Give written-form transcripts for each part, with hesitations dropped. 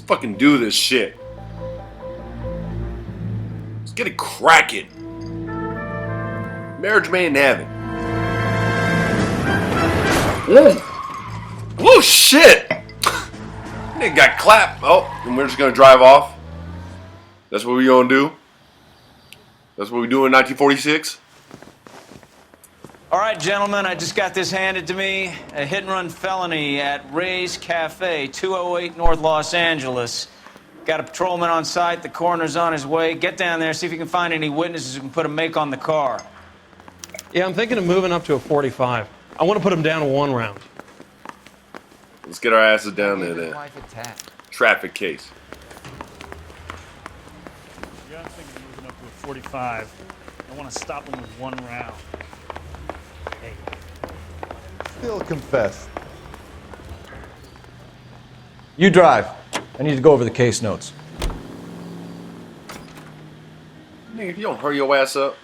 Let's fucking do this shit. Let's get it cracking. Marriage made in heaven. Whoa, shit! Nigga got clapped. Oh, and we're just gonna drive off. That's what we gonna do? That's what we do in 1946? All right, gentlemen, I just got this handed to me. A hit-and-run felony at Ray's Cafe, 208 North Los Angeles. Got a patrolman on site. The coroner's on his way. Get down there, see if you can find any witnesses who can put a make on the car. Yeah, I'm thinking of moving up to a 45. I want to put him down to 1 round. Let's get our asses down there then. Traffic case. Yeah, I'm thinking of moving up to a 45. I want to stop him with 1 round. Hey. Still confess. You drive. I need to go over the case notes. Nigga, if you don't hurry your ass up.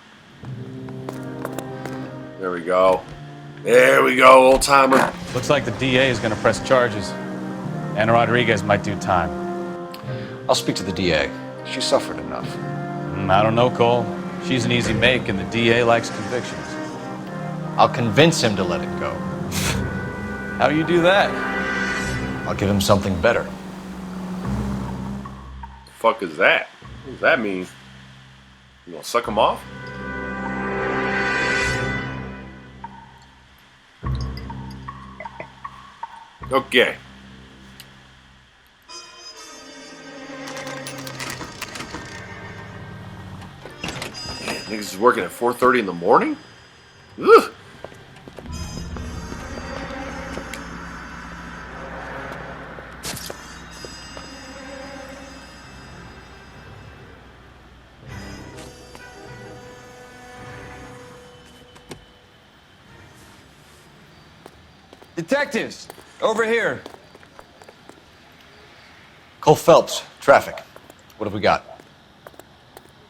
There we go. There we go, old timer. Looks like the DA is going to press charges. Anna Rodriguez might do time. I'll speak to the DA. She suffered enough. I don't know, Cole. She's an easy make, and the DA likes convictions. I'll convince him to let it go. How you do that? I'll give him something better. The fuck is that? What does that mean? You gonna suck him off? Okay. Man, niggas is working at 4:30 in the morning? Ugh. Detectives, over here. Cole Phelps, traffic. What have we got?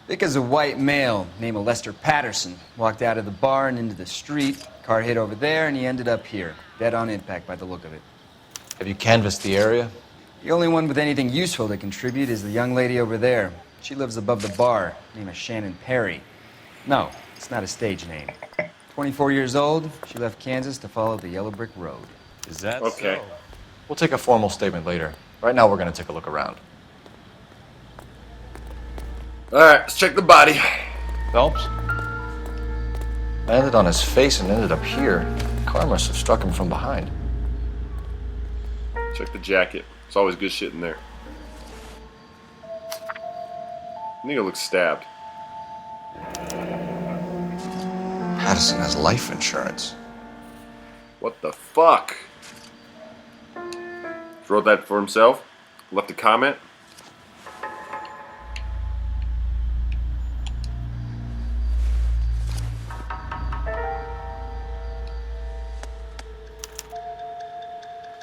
Thick as a white male named Lester Patterson walked out of the bar and into the street. Car hit over there, and he ended up here, dead on impact by the look of it. Have you canvassed the area? The only one with anything useful to contribute is the young lady over there. She lives above the bar, name is Shannon Perry. No, it's not a stage name. 24 years old, she left Kansas to follow the yellow brick road. Is that Okay. so? We'll take a formal statement later. Right now, we're going to take a look around. Alright, let's check the body. Phelps? Landed on his face and ended up here. Car must have struck him from behind. Check the jacket. It's always good shit in there. Nigga looks stabbed. Patterson has life insurance. What the fuck? Wrote that for himself? Left a comment?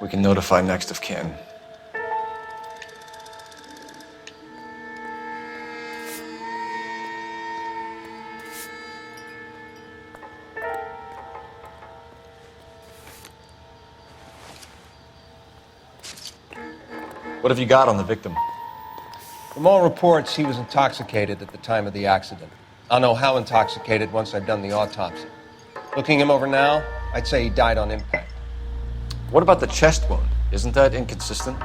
We can notify next of kin. What have you got on the victim? From all reports, he was intoxicated at the time of the accident. I'll know how intoxicated once I've done the autopsy. Looking him over now, I'd say he died on impact. What about the chest wound? Isn't that inconsistent?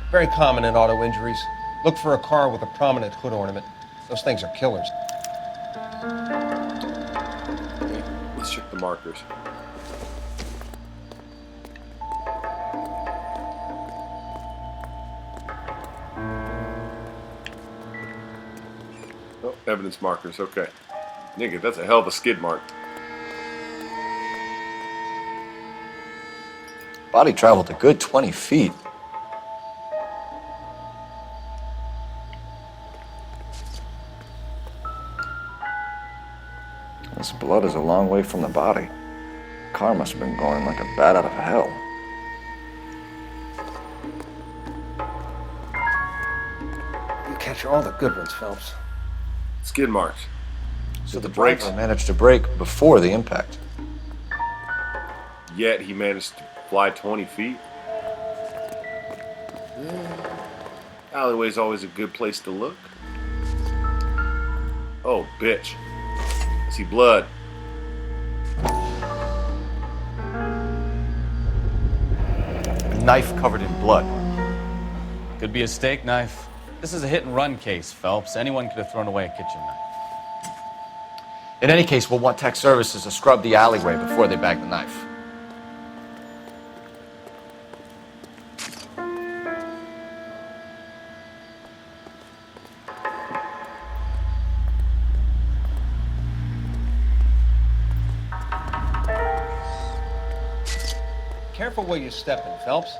Very common in auto injuries. Look for a car with a prominent hood ornament. Those things are killers. Okay, let's check the markers. Oh, evidence markers, okay. Nigga, that's a hell of a skid mark. Body traveled a good 20 feet. This blood is a long way from the body. Car must have been going like a bat out of hell. You catch all the good ones, Phelps. Skid marks. So the brakes? driver managed to brake before the impact. Yet he managed to fly 20 feet. Alleyway's always a good place to look. Oh, bitch. I see blood. A knife covered in blood. Could be a steak knife. This is a hit-and-run case, Phelps. Anyone could have thrown away a kitchen knife. In any case, we'll want tech services to scrub the alleyway before they bag the knife. Careful where you're stepping, Phelps.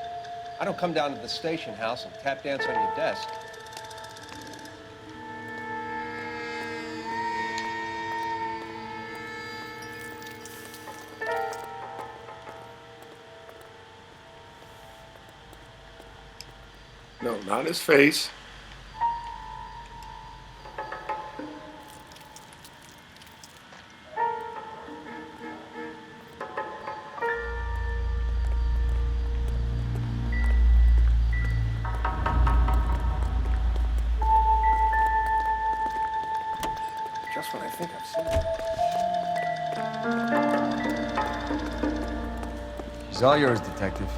I don't come down to the station house and tap dance on your desk. No, not his face. Just when I think I've seen it. She's all yours, Detective.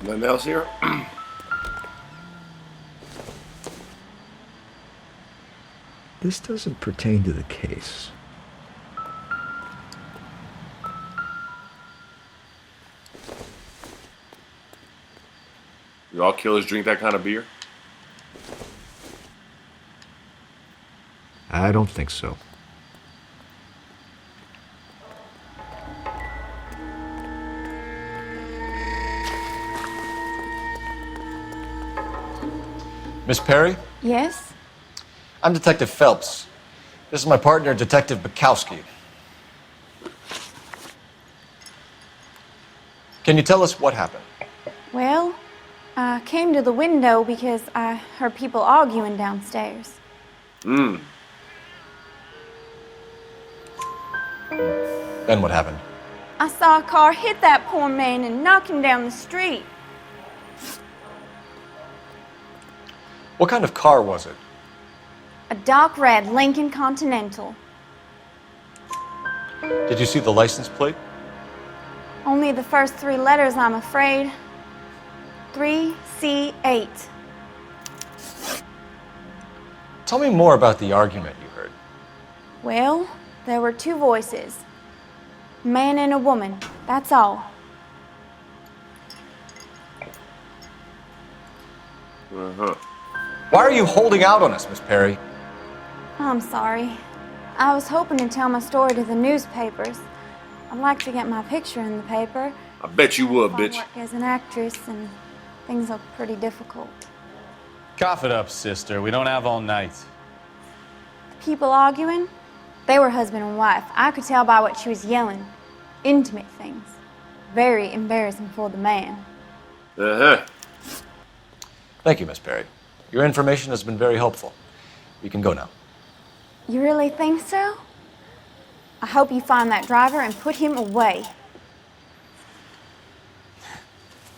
Nothing else here? This doesn't pertain to the case. Do all killers drink that kind of beer? I don't think so. Miss Perry? Yes? I'm Detective Phelps. This is my partner, Detective Bukowski. Can you tell us what happened? Well, I came to the window because I heard people arguing downstairs. Then what happened? I saw a car hit that poor man and knock him down the street. What kind of car was it? A dark red Lincoln Continental. Did you see the license plate? Only the first three letters, I'm afraid. 3C8. Tell me more about the argument you heard. Well, there were two voices. A man and a woman, that's all. Uh-huh. Why are you holding out on us, Miss Perry? I'm sorry. I was hoping to tell my story to the newspapers. I'd like to get my picture in the paper. I bet you would, I bitch. work as an actress and things look pretty difficult. Cough it up, sister. We don't have all night. The people arguing, they were husband and wife. I could tell by what she was yelling. Intimate things. Very embarrassing for the man. Uh-huh. Thank you, Miss Perry. Your information has been very helpful. We can go now. You really think so? I hope you find that driver and put him away.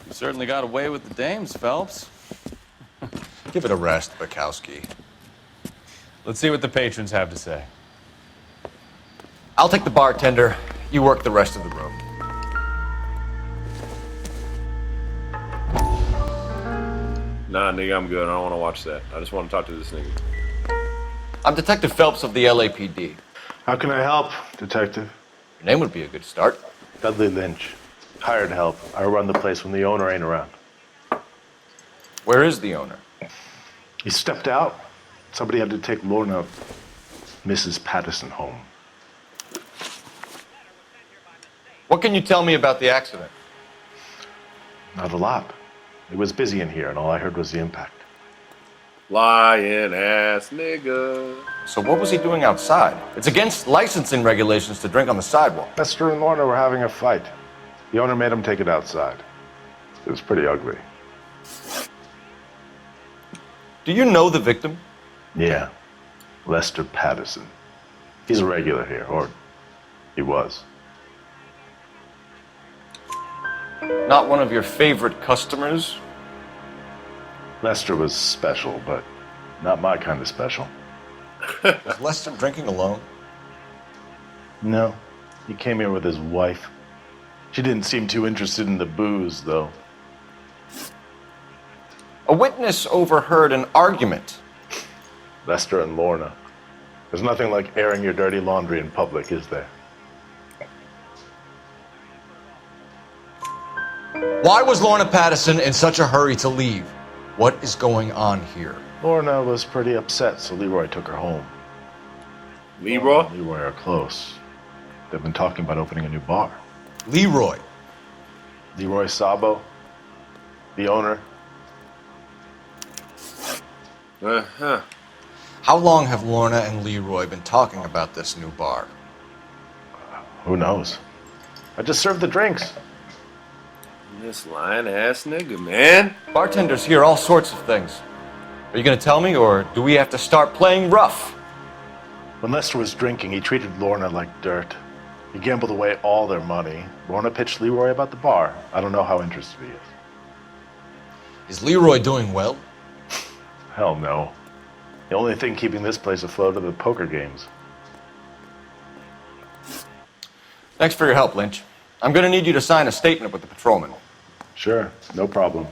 You certainly got away with the dames, Phelps. Give it a rest, Bukowski. Let's see what the patrons have to say. I'll take the bartender. You work the rest of the room. Nah, nigga, I'm good. I don't want to watch that. I just want to talk to this nigga. I'm Detective Phelps of the LAPD. How can I help, Detective? Your name would be a good start. Dudley Lynch. Hired help. I run the place when the owner ain't around. Where is the owner? He stepped out. Somebody had to take Lorna, Mrs. Patterson, home. What can you tell me about the accident? Not a lot. It was busy in here, and all I heard was the impact. Lying ass nigga. So what was he doing outside? It's against licensing regulations to drink on the sidewalk. Esther and Lorna were having a fight. The owner made him take it outside. It was pretty ugly. Do you know the victim? Yeah. Lester Patterson. He's a regular here, or he was. Not one of your favorite customers? Lester was special, but not my kind of special. Was Lester drinking alone? No, he came here with his wife. She didn't seem too interested in the booze, though. A witness overheard an argument. Lester and Lorna. There's nothing like airing your dirty laundry in public, is there? Why was Lorna Patterson in such a hurry to leave? What is going on here? Lorna was pretty upset, so Leroy took her home. Leroy? Lorna and Leroy are close. They've been talking about opening a new bar. Leroy? Leroy Szabo, the owner. Uh-huh. How long have Lorna and Leroy been talking about this new bar? Who knows? I just served the drinks. This lying-ass nigga, man. Bartenders hear all sorts of things. Are you going to tell me, or do we have to start playing rough? When Lester was drinking, he treated Lorna like dirt. He gambled away all their money. Lorna pitched Leroy about the bar. I don't know how interested he is. Is Leroy doing well? Hell no. The only thing keeping this place afloat are the poker games. Thanks for your help, Lynch. I'm going to need you to sign a statement with the patrolman. Sure, no problem.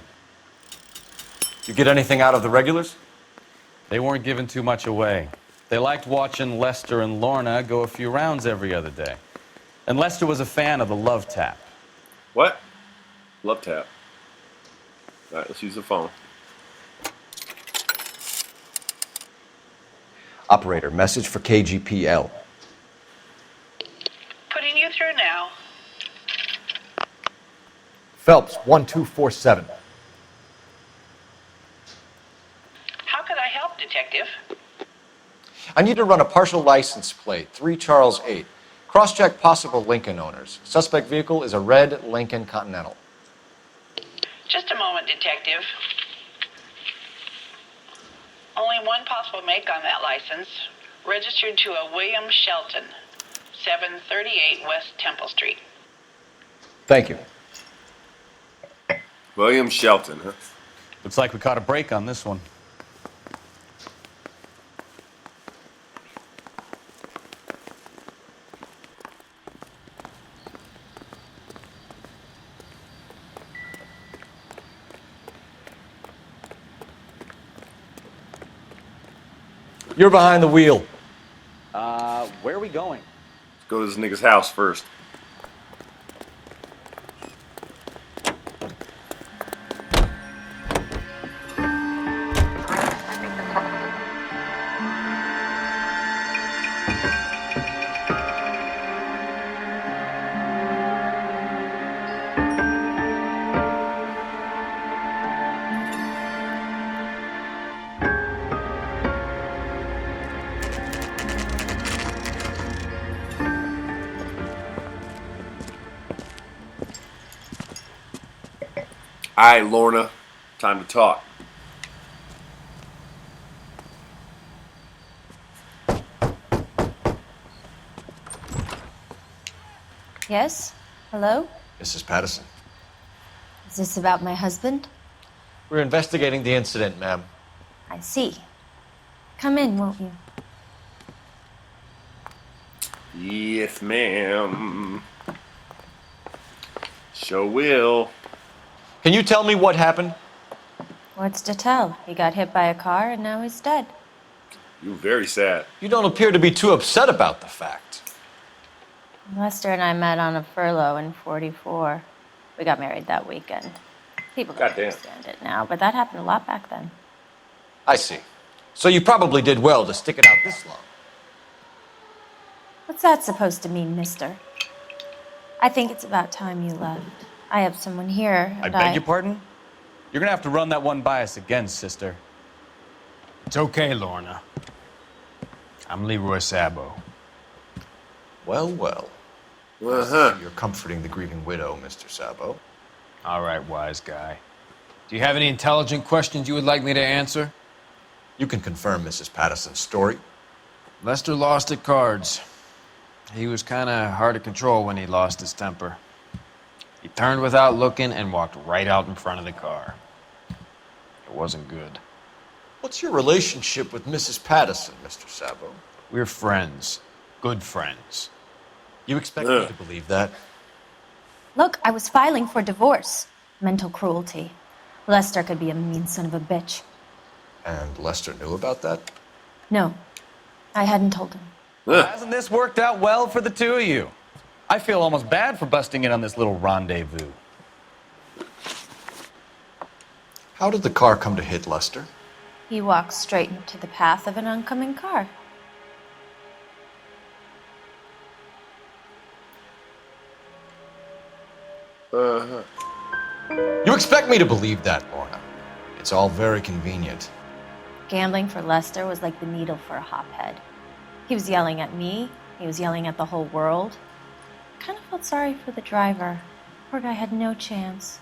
You get anything out of the regulars? They weren't giving too much away. They liked watching Lester and Lorna go a few rounds every other day. And Lester was a fan of the love tap. What? Love tap. All right, let's use the phone. Operator, message for KGPL. Putting you through now. Phelps, 1247. How could I help, Detective? I need to run a partial license plate, 3 Charles 8. Cross-check possible Lincoln owners. Suspect vehicle is a red Lincoln Continental. Just a moment, Detective. Only one possible make on that license. Registered to a William Shelton, 738 West Temple Street. Thank you. William Shelton, huh? Looks like we caught a break on this one. You're behind the wheel. Where are we going? Let's go to this nigga's house first. All right, Lorna, time to talk. Yes? Hello? Mrs. Patterson. Is this about my husband? We're investigating the incident, ma'am. I see. Come in, won't you? Yes, ma'am. Sure will. Can you tell me what happened? What's to tell? He got hit by a car and now he's dead. You're very sad. You don't appear to be too upset about the fact. Lester and I met on a furlough in '44. We got married that weekend. People don't understand it now, but that happened a lot back then. I see. So you probably did well to stick it out this long. What's that supposed to mean, mister? I think it's about time you left. I have someone here. I beg your pardon? You're gonna have to run that one by us again, sister. It's okay, Lorna. I'm Leroy Szabo. Well, well. Uh-huh. You're comforting the grieving widow, Mr. Szabo. All right, wise guy. Do you have any intelligent questions you would like me to answer? You can confirm Mrs. Patterson's story. Lester lost at cards. He was kind of hard to control when he lost his temper. He turned without looking and walked right out in front of the car. It wasn't good. What's your relationship with Mrs. Patterson, Mr. Szabo? We're friends. Good friends. You expect me to believe that? Look, I was filing for divorce. Mental cruelty. Lester could be a mean son of a bitch. And Lester knew about that? No, I hadn't told him. Hasn't this worked out well for the two of you? I feel almost bad for busting in on this little rendezvous. How did the car come to hit Lester? He walked straight into the path of an oncoming car. You expect me to believe that, Lorna? It's all very convenient. Gambling for Lester was like the needle for a hophead. He was yelling at me. He was yelling at the whole world. I kind of felt sorry for the driver. Poor guy had no chance.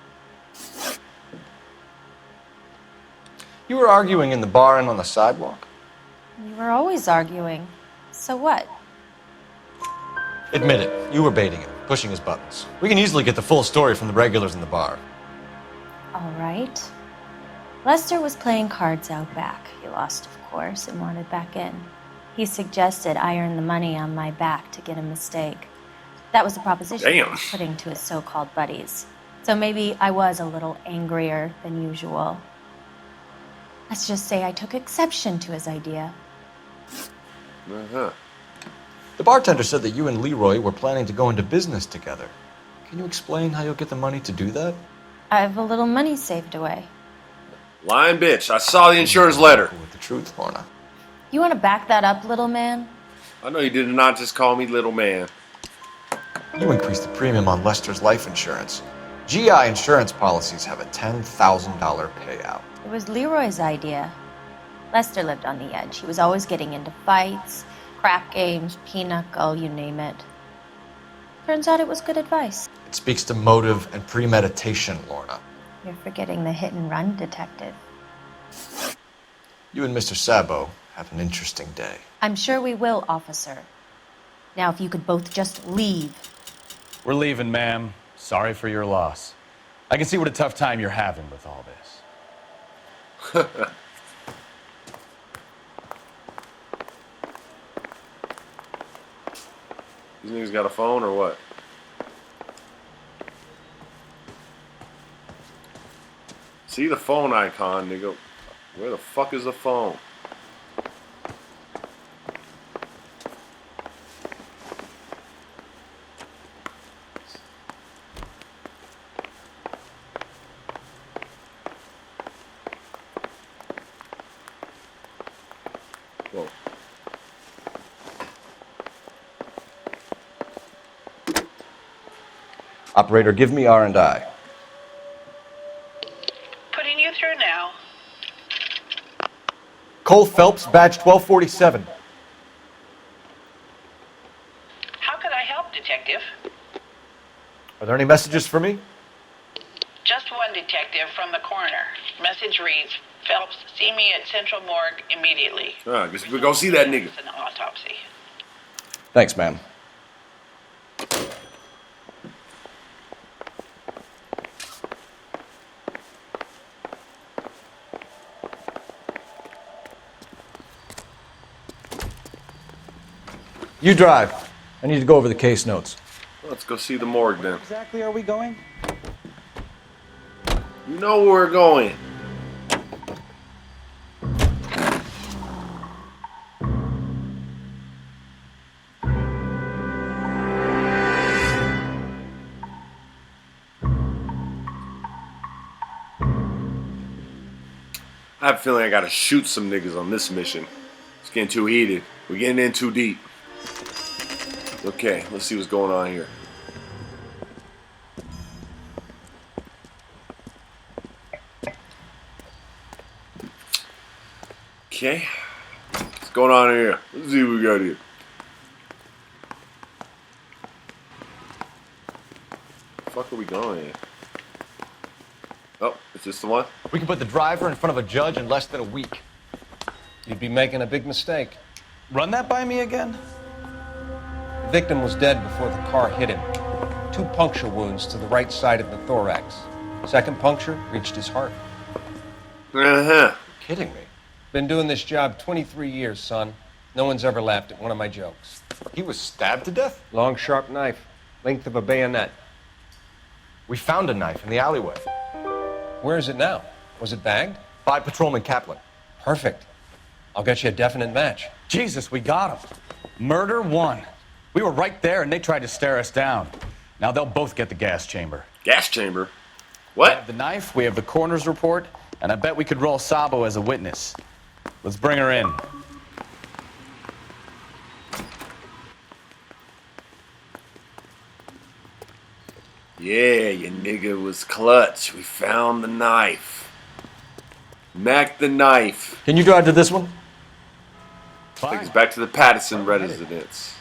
You were arguing in the bar and on the sidewalk? We were always arguing. So what? Admit it, you were baiting him, pushing his buttons. We can easily get the full story from the regulars in the bar. All right. Lester was playing cards out back. He lost, of course, and wanted back in. He suggested I earn the money on my back to get a mistake. That was the proposition he was putting to his so-called buddies. So maybe I was a little angrier than usual. Let's just say I took exception to his idea. The bartender said that you and Leroy were planning to go into business together. Can you explain how you'll get the money to do that? I have a little money saved away. Lying bitch. I saw the insurance letter. With the truth, Lorna. You want to back that up, little man? I know you did not just call me little man. You increased the premium on Lester's life insurance. GI insurance policies have a $10,000 payout. It was Leroy's idea. Lester lived on the edge. He was always getting into fights, crap games, pinochle, you name it. Turns out it was good advice. It speaks to motive and premeditation, Lorna. You're forgetting the hit-and-run detective. You and Mr. Szabo have an interesting day. I'm sure we will, officer. Now, if you could both just leave. We're leaving, ma'am. Sorry for your loss. I can see what a tough time you're having with all this. These niggas got a phone or what? See the phone icon, nigga. Where the fuck is the phone? Whoa. Operator, give me R&I. Putting you through now. Cole Phelps, badge 1247. How could I help, Detective? Are there any messages for me? Just one detective from the coroner. Message reads, Phelps, see me at Central Morgue immediately. I guess we go see that nigga. It's an autopsy. Thanks, ma'am. You drive. I need to go over the case notes. Let's go see the morgue then. Exactly are we going? You know where we're going. I have a feeling I gotta shoot some niggas on this mission. It's getting too heated. We're getting in too deep. Okay, let's see what's going on here. Okay, what's going on here? Let's see what we got here. The fuck are we going here? Oh, is this the one? We can put the driver in front of a judge in less than a week. You'd be making a big mistake. Run that by me again? The victim was dead before the car hit him. 2 puncture wounds to the right side of the thorax. Second puncture reached his heart. Uh-huh. Kidding me? Been doing this job 23 years, son. No one's ever laughed at one of my jokes. He was stabbed to death? Long, sharp knife. Length of a bayonet. We found a knife in the alleyway. Where is it now? Was it bagged? By Patrolman Kaplan. Perfect. I'll get you a definite match. Jesus, we got him. Murder one. We were right there and they tried to stare us down. Now they'll both get the gas chamber. Gas chamber? We What? have the knife, we have the coroner's report, and I bet we could roll Szabo as a witness. Let's bring her in. Yeah, you nigga was clutch. We found the knife. Mac the knife. Can you drive to this one? Take us back to the Patterson residence.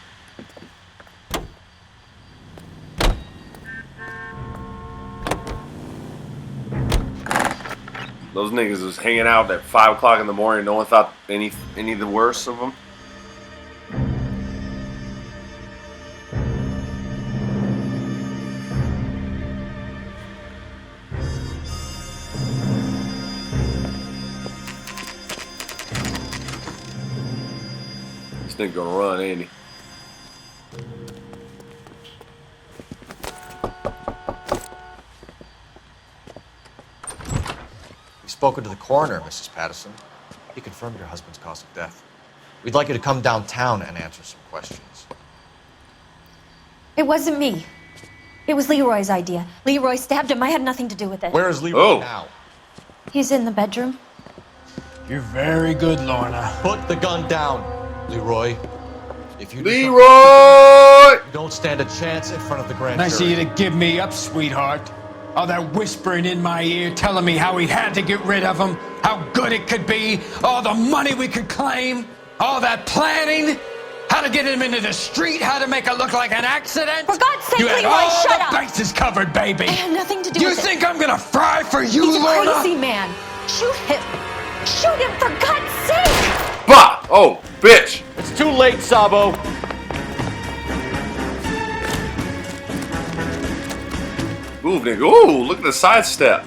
Those niggas was hanging out at 5 o'clock in the morning. No one thought any of the worst of them. This nigga gonna run, ain't he? We've spoken to the coroner, Mrs. Patterson. He confirmed your husband's cause of death. We'd like you to come downtown and answer some questions. It wasn't me. It was Leroy's idea. Leroy stabbed him. I had nothing to do with it. Where is Leroy now? He's in the bedroom. You're very good, Lorna. Put the gun down, Leroy. If you Leroy! you don't stand a chance in front of the grand jury. Nice of you to give me up, sweetheart. All that whispering in my ear telling me how we had to get rid of him, how good it could be, all the money we could claim, all that planning, how to get him into the street, how to make it look like an accident. For God's sake, you had Leroy, all shut the up! bases covered, baby. I had nothing to do You with it. think I'm gonna fry for you, He's a Lorna? crazy man. Shoot him. Shoot him, for God's sake! Bah! Oh, bitch! It's too late, Szabo. Ooh, nigga. Ooh, look at the sidestep.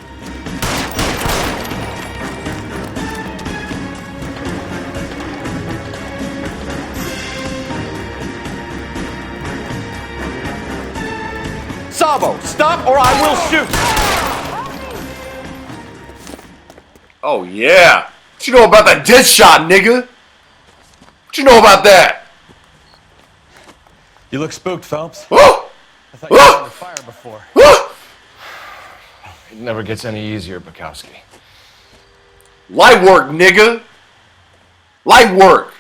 Szabo, stop or I will shoot. Oh, yeah. What you know about that dead shot, nigga? What you know about that? You look spooked, Phelps. Oh! I thought you were under fire before. It never gets any easier, Bukowski. Light work, nigga. Light work.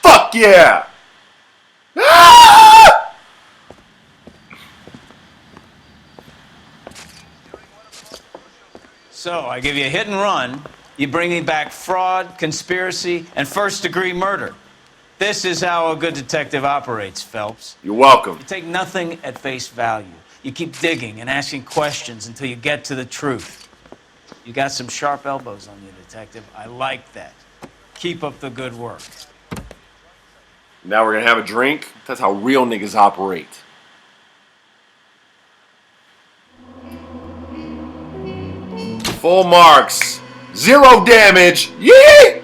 Fuck yeah. Ah! So, I give you a hit and run. You bring me back fraud, conspiracy, and first-degree murder. This is how a good detective operates, Phelps. You're welcome. You take nothing at face value. You keep digging and asking questions until you get to the truth. You got some sharp elbows on you, detective. I like that. Keep up the good work. Now we're gonna have a drink. That's how real niggas operate. Full marks. 0 damage. Yee!